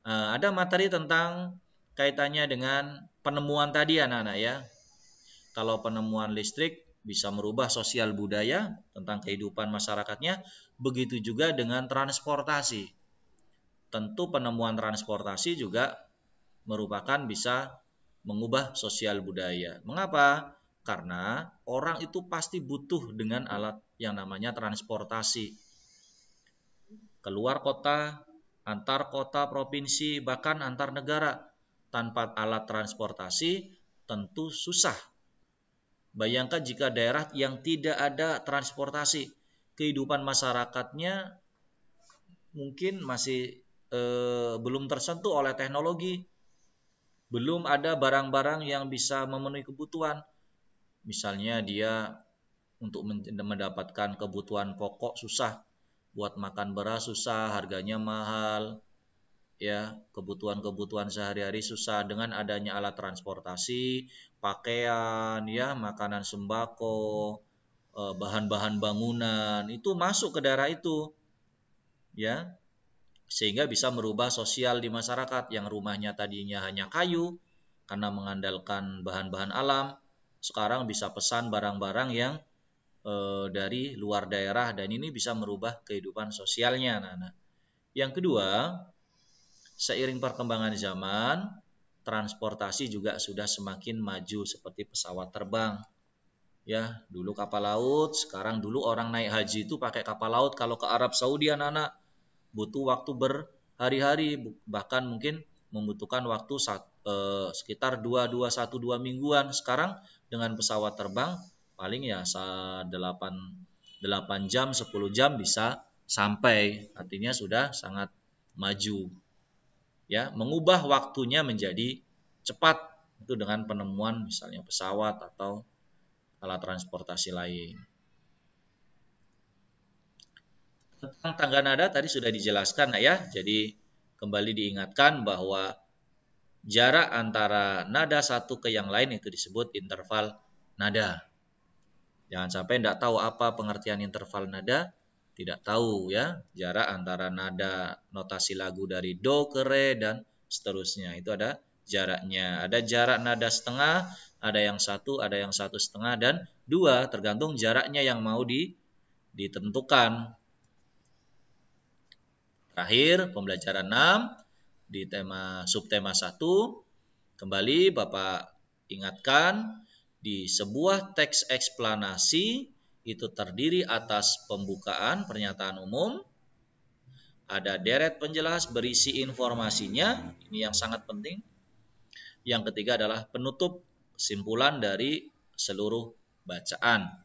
Ada materi tentang kaitannya dengan penemuan tadi anak-anak ya. Kalau penemuan listrik bisa merubah sosial budaya tentang kehidupan masyarakatnya. Begitu juga dengan transportasi. Tentu penemuan transportasi juga merupakan bisa mengubah sosial budaya. Mengapa? Karena orang itu pasti butuh dengan alat yang namanya transportasi. Keluar kota, antar kota, provinsi, bahkan antar negara. Tanpa alat transportasi tentu susah. Bayangkan jika daerah yang tidak ada transportasi, kehidupan masyarakatnya mungkin masih belum tersentuh oleh teknologi. Belum ada barang-barang yang bisa memenuhi kebutuhan. Misalnya dia untuk mendapatkan kebutuhan pokok susah, buat makan beras susah, harganya mahal, ya, kebutuhan-kebutuhan sehari-hari susah. Dengan adanya alat transportasi, pakaian, ya, makanan sembako, bahan-bahan bangunan itu masuk ke daerah itu, ya, sehingga bisa merubah sosial di masyarakat yang rumahnya tadinya hanya kayu karena mengandalkan bahan-bahan alam, sekarang bisa pesan barang-barang yang dari luar daerah, dan ini bisa merubah kehidupan sosialnya. Nah, yang kedua, seiring perkembangan zaman, transportasi juga sudah semakin maju seperti pesawat terbang. Ya, dulu kapal laut, sekarang dulu orang naik haji itu pakai kapal laut. Kalau ke Arab Saudi anak-anak butuh waktu berhari-hari, bahkan mungkin membutuhkan waktu sekitar 2 mingguan. Sekarang dengan pesawat terbang paling ya 8 jam, 10 jam bisa sampai. Artinya sudah sangat maju. Ya, mengubah waktunya menjadi cepat itu dengan penemuan misalnya pesawat atau alat transportasi lain. Tentang tangga nada tadi sudah dijelaskan ya. Jadi kembali diingatkan bahwa jarak antara nada satu ke yang lain itu disebut interval nada. Jangan sampai tidak tahu apa pengertian interval nada, tidak tahu ya jarak antara nada notasi lagu dari do ke re dan seterusnya. Itu ada jaraknya. Ada jarak nada setengah, ada yang 1, ada yang 1,5 dan 2, tergantung jaraknya yang mau ditentukan. Terakhir, pembelajaran 6 di subtema 1. Kembali Bapak ingatkan, di sebuah teks eksplanasi itu terdiri atas pembukaan pernyataan umum, ada deret penjelas berisi informasinya, ini yang sangat penting. Yang ketiga adalah penutup, kesimpulan dari seluruh bacaan.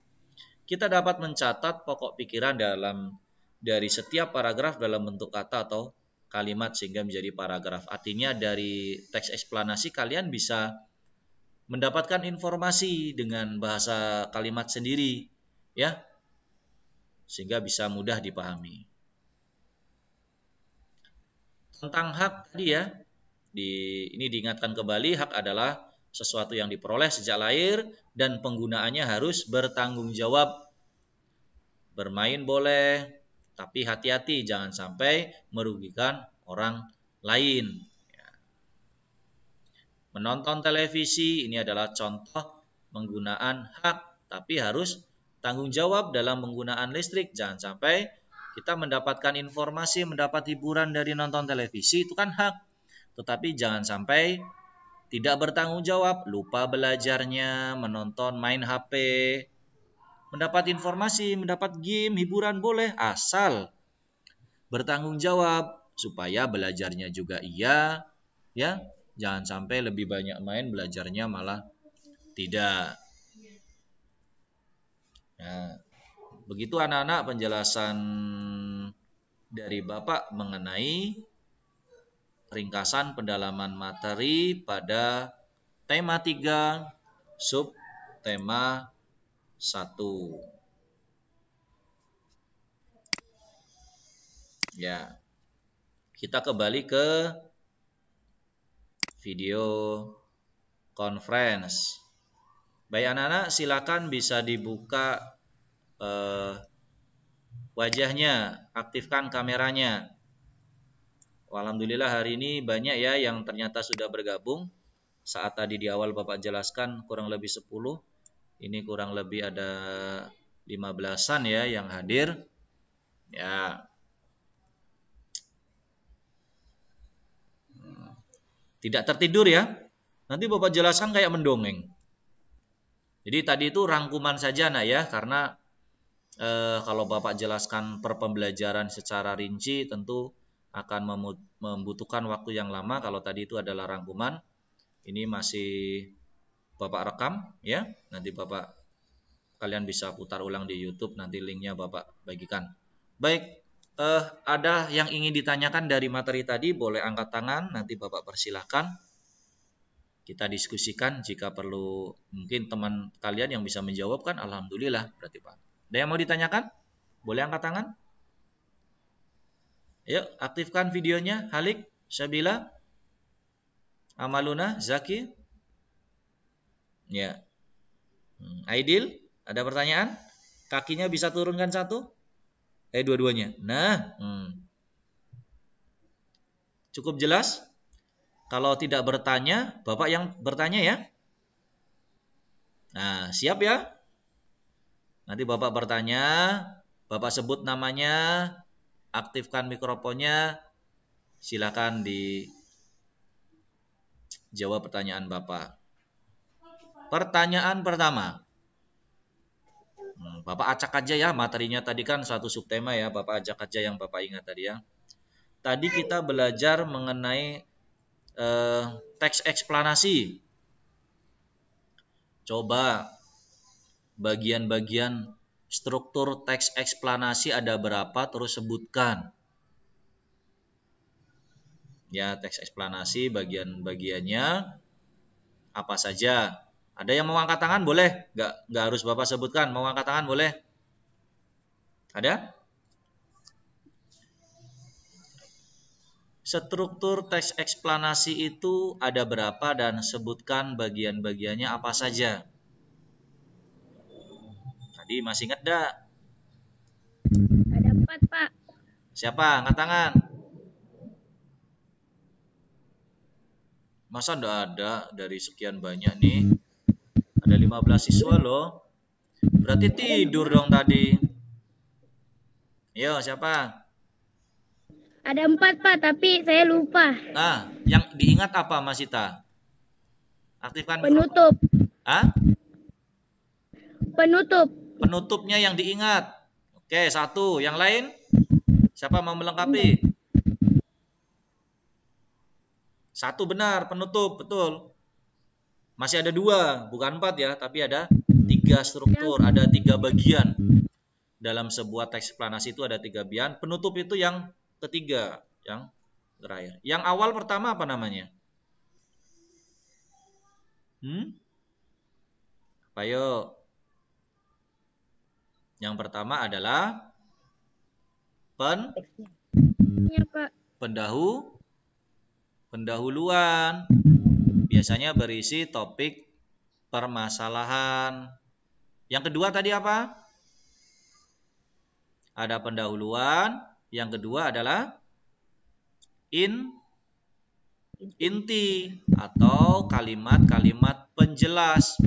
Kita dapat mencatat pokok pikiran dari setiap paragraf dalam bentuk kata atau kalimat sehingga menjadi paragraf. Artinya dari teks eksplanasi kalian bisa mendapatkan informasi dengan bahasa kalimat sendiri, ya, sehingga bisa mudah dipahami. Tentang hak tadi ya, ini diingatkan kembali, hak adalah sesuatu yang diperoleh sejak lahir dan penggunaannya harus bertanggung jawab. Bermain boleh, tapi hati-hati jangan sampai merugikan orang lain. Menonton televisi ini adalah contoh penggunaan hak, tapi harus tanggung jawab dalam penggunaan listrik. Jangan sampai kita mendapatkan informasi, mendapat hiburan dari nonton televisi, itu kan hak. Tetapi jangan sampai tidak bertanggung jawab, lupa belajarnya, menonton, main HP, mendapat informasi, mendapat game, hiburan boleh, asal bertanggung jawab supaya belajarnya juga iya, ya. Jangan sampai lebih banyak main, belajarnya malah tidak. Nah, begitu anak-anak penjelasan dari Bapak mengenai ringkasan pendalaman materi pada tema 3, sub tema 1. Ya, kita kembali ke video conference. Baik anak-anak, silakan bisa dibuka wajahnya, aktifkan kameranya. Alhamdulillah hari ini banyak ya yang ternyata sudah bergabung. Saat tadi di awal Bapak jelaskan kurang lebih 10. Ini kurang lebih ada 15-an ya yang hadir. Ya. Tidak tertidur ya. Nanti Bapak jelaskan kayak mendongeng. Jadi tadi itu rangkuman saja nak ya, karena kalau Bapak jelaskan per pembelajaran secara rinci tentu akan membutuhkan waktu yang lama. Kalau tadi itu adalah rangkuman, ini masih Bapak rekam ya. Nanti kalian bisa putar ulang di YouTube, nanti linknya Bapak bagikan. Baik, ada yang ingin ditanyakan dari materi tadi, boleh angkat tangan, nanti Bapak persilahkan. Kita diskusikan, jika perlu mungkin teman kalian yang bisa menjawab kan alhamdulillah berarti Pak. Ada yang mau ditanyakan? Boleh angkat tangan? Yuk, aktifkan videonya. Halik, Syabila, Amaluna, Zaki. Ya. Aidil, ada pertanyaan? Kakinya bisa turunkan satu? Dua-duanya. Nah, cukup jelas? Kalau tidak bertanya, Bapak yang bertanya ya. Nah, siap ya? Nanti Bapak bertanya, Bapak sebut namanya, aktifkan mikrofonnya, silakan dijawab pertanyaan Bapak. Pertanyaan pertama. Bapak acak aja ya, materinya tadi kan satu subtema ya, Bapak acak aja yang Bapak ingat tadi ya. Tadi kita belajar mengenai teks eksplanasi. Coba bagian-bagian struktur teks eksplanasi ada berapa, terus sebutkan. Ya, teks eksplanasi bagian-bagiannya apa saja. Ada yang mau angkat tangan boleh? Nggak harus Bapak sebutkan. Mau angkat tangan boleh? Ada? Struktur teks eksplanasi itu ada berapa dan sebutkan bagian-bagiannya apa saja. Tadi masih ingat enggak? Ada 4, Pak. Siapa? Angkat tangan. Masa enggak ada dari sekian banyak nih? Ada 15 siswa loh. Berarti tidur dong tadi. Yo, siapa? Ada 4, Pak, tapi saya lupa. Nah, yang diingat apa Mas Ita? Aktifkan penutup. Hah? Penutup. Penutupnya yang diingat. Oke, 1. Yang lain? Siapa mau melengkapi? 1 benar, penutup, betul. Masih ada 2, bukan 4 ya, tapi ada 3 struktur, ada 3 bagian. Dalam sebuah teks eksplanasi itu ada 3 bagian. Penutup itu yang ketiga, yang terakhir. Yang awal pertama apa namanya? Ayo. Yang pertama adalah pendahuluan. Biasanya berisi topik permasalahan. Yang kedua tadi apa? Ada pendahuluan. Yang kedua adalah inti atau kalimat-kalimat penjelas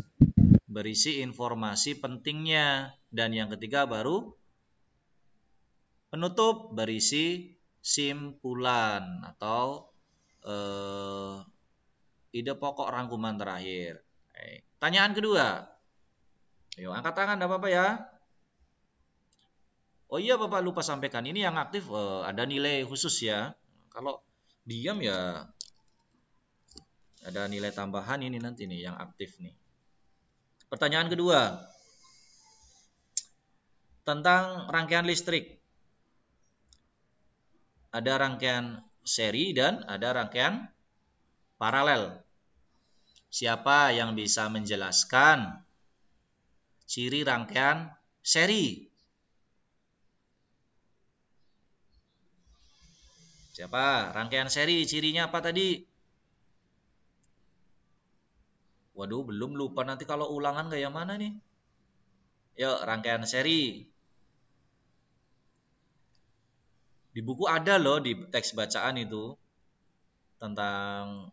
berisi informasi pentingnya. Dan yang ketiga baru penutup berisi simpulan atau ide pokok rangkuman terakhir. Tanyaan kedua. Ayo angkat tangan, enggak apa-apa ya. Oh iya Bapak lupa sampaikan, ini yang aktif ada nilai khusus ya. Kalau diam ya ada nilai tambahan ini nanti nih yang aktif nih. Pertanyaan kedua. Tentang rangkaian listrik. Ada rangkaian seri dan ada rangkaian paralel. Siapa yang bisa menjelaskan ciri rangkaian seri? Siapa? Rangkaian seri cirinya apa tadi? Waduh, belum, lupa, nanti kalau ulangan kayak mana nih? Yuk, rangkaian seri. Di buku ada loh, di teks bacaan itu tentang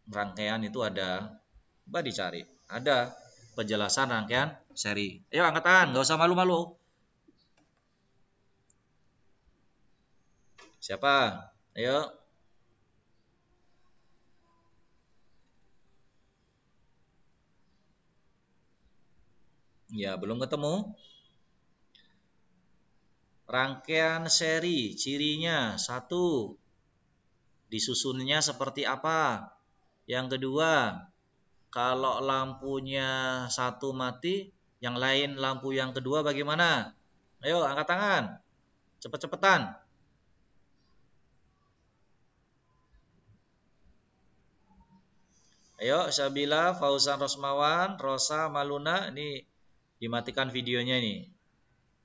rangkaian itu ada. Coba dicari. Ada. penjelasan rangkaian seri. Ayo angkat tangan, nggak usah malu-malu. Siapa? Ayo. Ya, belum ketemu. Rangkaian seri, cirinya 1. Disusunnya seperti apa? Yang kedua, kalau lampunya 1 mati, yang lain lampu yang kedua bagaimana? Ayo angkat tangan. Cepet-cepetan. Ayo Sabila, Fauzan Rosmawan, Rosa, Maluna, ini dimatikan videonya nih.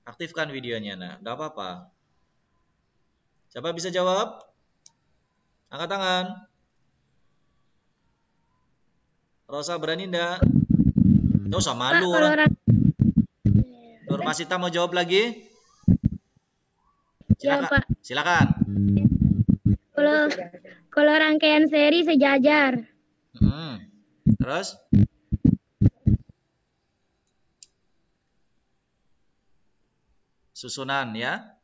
Aktifkan videonya, nah, enggak apa-apa. Siapa bisa jawab? Angkat tangan. Rosa berani enggak? Enggak usah malu. Nur Masita mau jawab lagi? Silakan. Ya, Pak. Silakan. Kalau rangkaian seri sejajar. Terus? Susunan ya.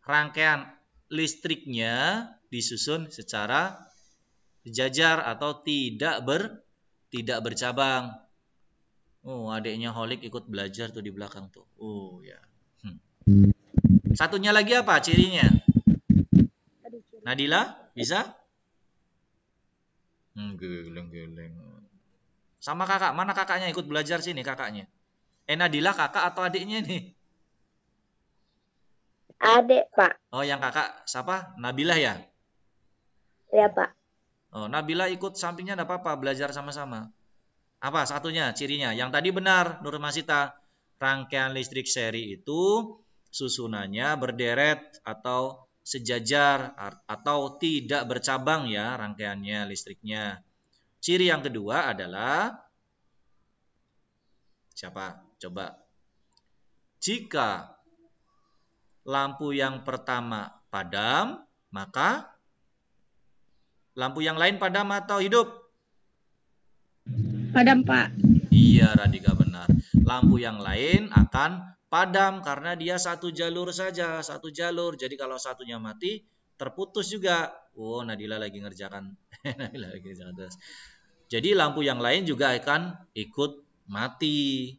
Rangkaian listriknya disusun secara sejajar atau tidak bercabang. Oh, adiknya Holik ikut belajar tuh di belakang tuh. Oh ya. Satunya lagi apa cirinya? Nadila bisa? Geleng-geleng. Sama kakak, mana kakaknya ikut belajar sini kakaknya? Nadila kakak atau adiknya nih? Adik, Pak. Oh, yang kakak siapa? Nabila ya? Ya, Pak. Oh, Nabila ikut sampingnya enggak apa-apa, belajar sama-sama. Apa satunya cirinya? Yang tadi benar, Nur Masita. Rangkaian listrik seri itu susunannya berderet atau sejajar atau tidak bercabang ya rangkaiannya listriknya. Ciri yang kedua adalah siapa? Coba. Jika lampu yang pertama padam, maka lampu yang lain padam atau hidup? Padam, Pak. Iya, Radika benar. Lampu yang lain akan padam karena dia satu jalur saja, satu jalur. Jadi kalau satunya mati, terputus juga. Oh, Nadila lagi ngerjakan. Nadila lagi ngerjakan terus. Jadi lampu yang lain juga akan ikut mati.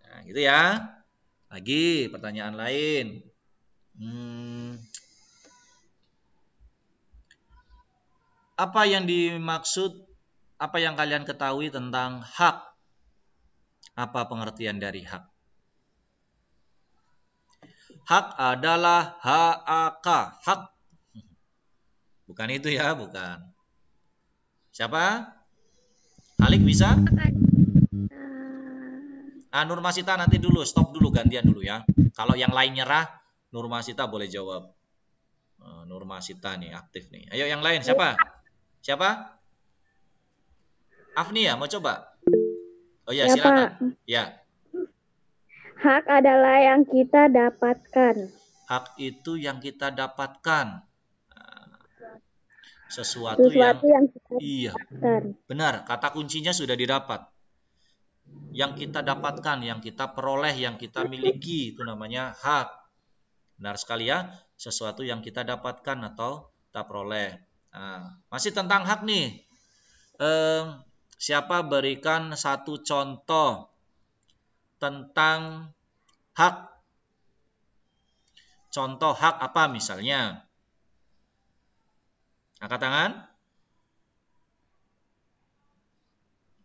Nah, gitu ya. Lagi pertanyaan lain. Apa yang dimaksud, apa yang kalian ketahui tentang hak? Apa pengertian dari hak? Hak adalah HAK, hak. Bukan itu ya, bukan. Siapa? Alik bisa? Nur Masita nanti dulu, stop dulu, gantian dulu ya. Kalau yang lain nyerah, Nur Masita boleh jawab. Nur Masita nih aktif nih. Ayo yang lain, siapa? Siapa? Afni ya, mau coba? Oh ya, silakan. Ya. Hak adalah yang kita dapatkan. Hak itu yang kita dapatkan. Sesuatu yang kita iya. Benar, kata kuncinya sudah didapat. Yang kita dapatkan, yang kita peroleh, yang kita miliki, itu namanya hak. Benar sekali ya, sesuatu yang kita dapatkan atau kita peroleh. Nah, masih tentang hak nih. Siapa berikan satu contoh tentang hak? Contoh hak apa misalnya? Angkat tangan.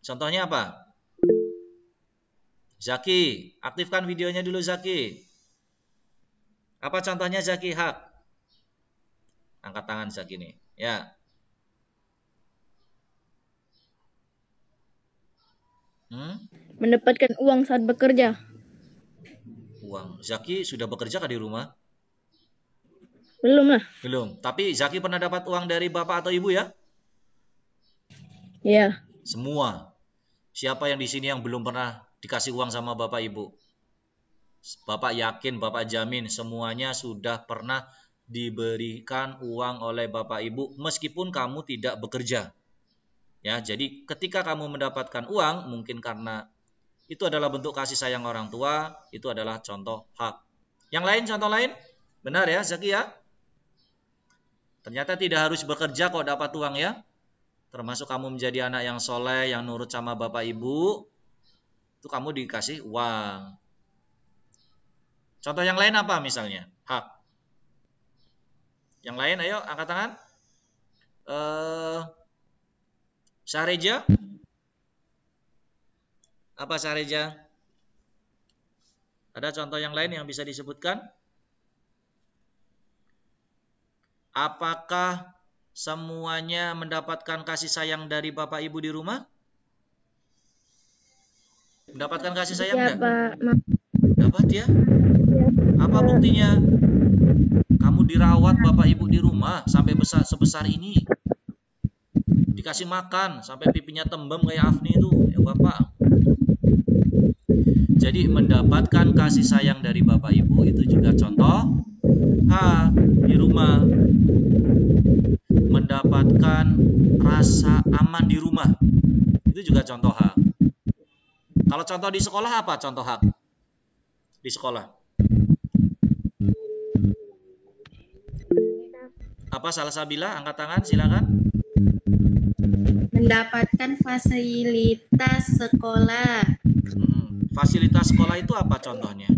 Contohnya apa? Zaki, aktifkan videonya dulu Zaki. Apa contohnya Zaki hak? Angkat tangan Zaki nih. Ya. Mendapatkan uang saat bekerja. Uang. Zaki sudah bekerja kah di rumah? Belum lah. Belum. Tapi Zaki pernah dapat uang dari bapak atau ibu ya? Iya. Semua. Siapa yang di sini yang belum pernah dikasih uang sama bapak ibu? Bapak yakin, bapak jamin semuanya sudah pernah diberikan uang oleh bapak ibu meskipun kamu tidak bekerja. Ya, jadi ketika kamu mendapatkan uang, mungkin karena itu adalah bentuk kasih sayang orang tua, itu adalah contoh hak. Yang lain, contoh lain? Benar ya, Zaki ya? Ternyata tidak harus bekerja kok dapat uang ya. Termasuk kamu menjadi anak yang soleh, yang nurut sama bapak ibu, itu kamu dikasih uang. Contoh yang lain apa misalnya? Hak. Yang lain, ayo angkat tangan. Syahreja? Apa Syahreja? Ada contoh yang lain yang bisa disebutkan? Apakah semuanya mendapatkan kasih sayang dari bapak ibu di rumah? Mendapatkan kasih sayang enggak? Dapat ya? Apa buktinya? Kamu dirawat bapak ibu di rumah sampai sebesar ini. Dikasih makan sampai pipinya tembem kayak Afni itu, ya bapak. Jadi mendapatkan kasih sayang dari bapak ibu itu juga contoh di rumah. Mendapatkan rasa aman di rumah itu juga contoh hak. Kalau contoh di sekolah apa contoh hak? Di sekolah. Apa Salsabila? Angkat tangan silakan. Mendapatkan fasilitas sekolah. Fasilitas sekolah itu apa contohnya?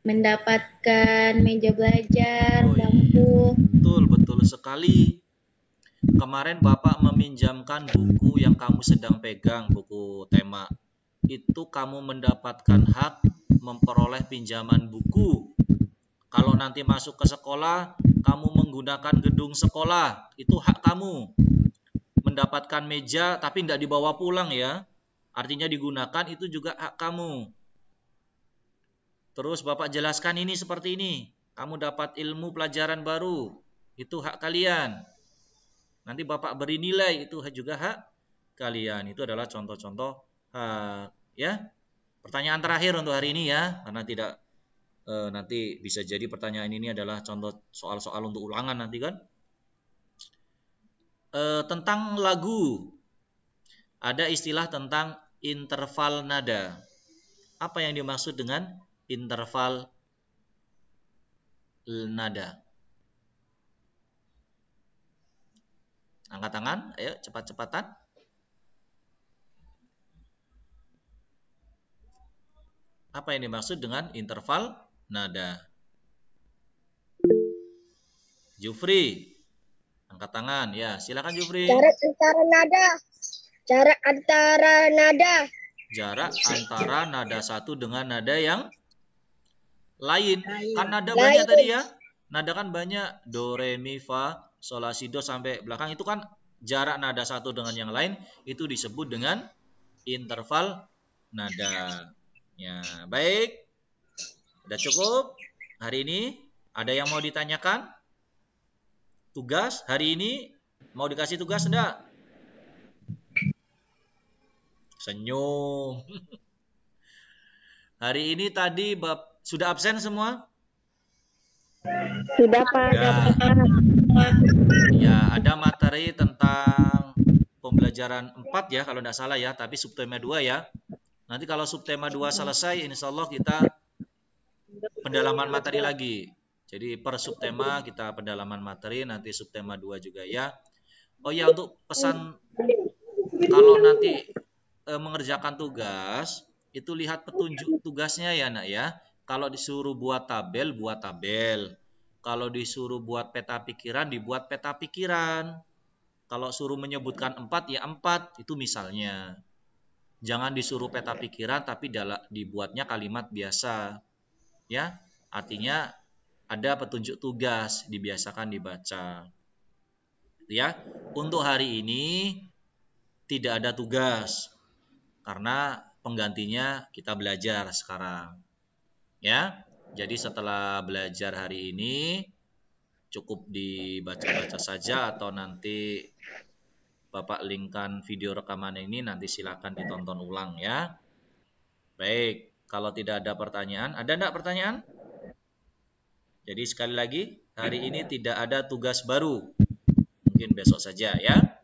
Mendapatkan meja belajar, bangku. Betul sekali. Kemarin Bapak meminjamkan buku yang kamu sedang pegang, buku tema. Itu kamu mendapatkan hak memperoleh pinjaman buku. Kalau nanti masuk ke sekolah, kamu menggunakan gedung sekolah, itu hak kamu. Mendapatkan meja tapi tidak dibawa pulang ya. Artinya digunakan, itu juga hak kamu. Terus Bapak jelaskan ini seperti ini. Kamu dapat ilmu pelajaran baru. Itu hak kalian. Nanti Bapak beri nilai, itu juga hak kalian. Itu adalah contoh-contoh hak. Ya. Pertanyaan terakhir untuk hari ini ya. Karena tidak nanti bisa jadi pertanyaan ini adalah contoh soal-soal untuk ulangan nanti kan. Tentang lagu. Ada istilah tentang interval nada. Apa yang dimaksud dengan interval nada? Angkat tangan, ayo cepat-cepatan. Apa yang dimaksud dengan interval nada? Jufri, angkat tangan. Ya, silakan Jufri. Jarak antara nada. Jarak antara nada. Jarak antara nada satu dengan nada yang lain. Kan nada banyak tadi ya. Nada kan banyak. Do, re, mi, fa, sol, la, si, do sampai belakang. Itu kan jarak nada satu dengan yang lain. Itu disebut dengan interval nada. Ya, baik. Sudah cukup hari ini? Ada yang mau ditanyakan? Tugas hari ini mau dikasih tugas enggak? Senyum. Hari ini tadi sudah absen semua? Sudah Pak. Ya, ada materi tentang pembelajaran 4 ya kalau tidak salah ya, tapi subtema 2 ya. Nanti kalau subtema 2 selesai, insya Allah kita pendalaman materi lagi. Jadi per subtema kita pendalaman materi, nanti subtema 2 juga ya. Oh ya, untuk pesan kalau nanti mengerjakan tugas, itu lihat petunjuk tugasnya ya nak ya. Kalau disuruh buat tabel, buat tabel. Kalau disuruh buat peta pikiran, dibuat peta pikiran. Kalau suruh menyebutkan 4, ya 4. Itu misalnya. Jangan disuruh peta pikiran, tapi dibuatnya kalimat biasa. Ya, artinya ada petunjuk tugas, dibiasakan dibaca. Ya, untuk hari ini tidak ada tugas. Karena penggantinya kita belajar sekarang. Ya, jadi setelah belajar hari ini cukup dibaca-baca saja atau nanti Bapak linkkan video rekaman ini, nanti silakan ditonton ulang ya. Baik, kalau tidak ada pertanyaan, ada enggak pertanyaan? Jadi sekali lagi, hari ini tidak ada tugas baru. Mungkin besok saja ya.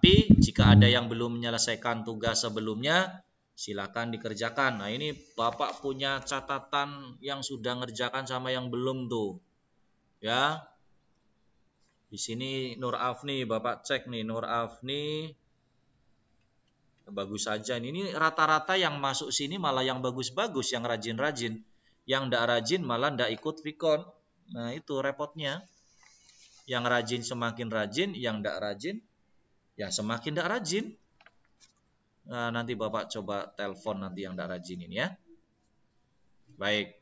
Tapi jika ada yang belum menyelesaikan tugas sebelumnya, silakan dikerjakan. Nah, ini Bapak punya catatan yang sudah ngerjakan sama yang belum tuh. Ya. Di sini Nur Afni, Bapak cek nih, Nur Afni bagus saja. Ini rata-rata yang masuk sini malah yang bagus-bagus, yang rajin-rajin. Yang ndak rajin malah ndak ikut Vikon. Nah, itu repotnya. Yang rajin semakin rajin, yang ndak rajin ya semakin ndak rajin. Nah, nanti Bapak coba telepon nanti yang ndak rajin ini ya. Baik.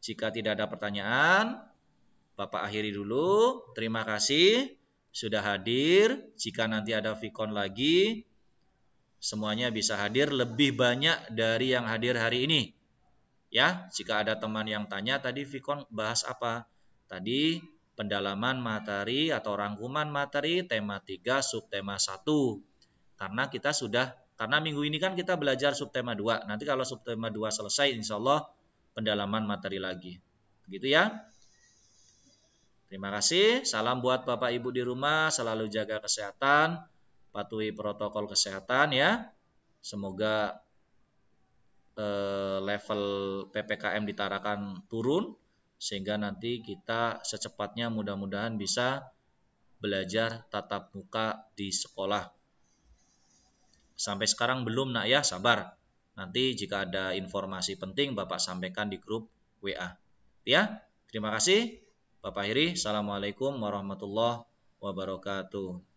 Jika tidak ada pertanyaan, Bapak akhiri dulu. Terima kasih sudah hadir. Jika nanti ada Vikon lagi, semuanya bisa hadir lebih banyak dari yang hadir hari ini. Ya, jika ada teman yang tanya tadi Vikon bahas apa? Tadi pendalaman materi atau rangkuman materi tema 3 subtema 1. Karena minggu ini kan kita belajar subtema 2. Nanti kalau subtema 2 selesai insya Allah pendalaman materi lagi. Begitu ya. Terima kasih. Salam buat Bapak Ibu di rumah, selalu jaga kesehatan, patuhi protokol kesehatan ya. Semoga level PPKM di Tarakan turun sehingga nanti kita secepatnya mudah-mudahan bisa belajar tatap muka di sekolah. Sampai sekarang belum nak ya, sabar. Nanti jika ada informasi penting Bapak sampaikan di grup WA. Ya, terima kasih. Bapak akhiri. Assalamualaikum warahmatullahi wabarakatuh.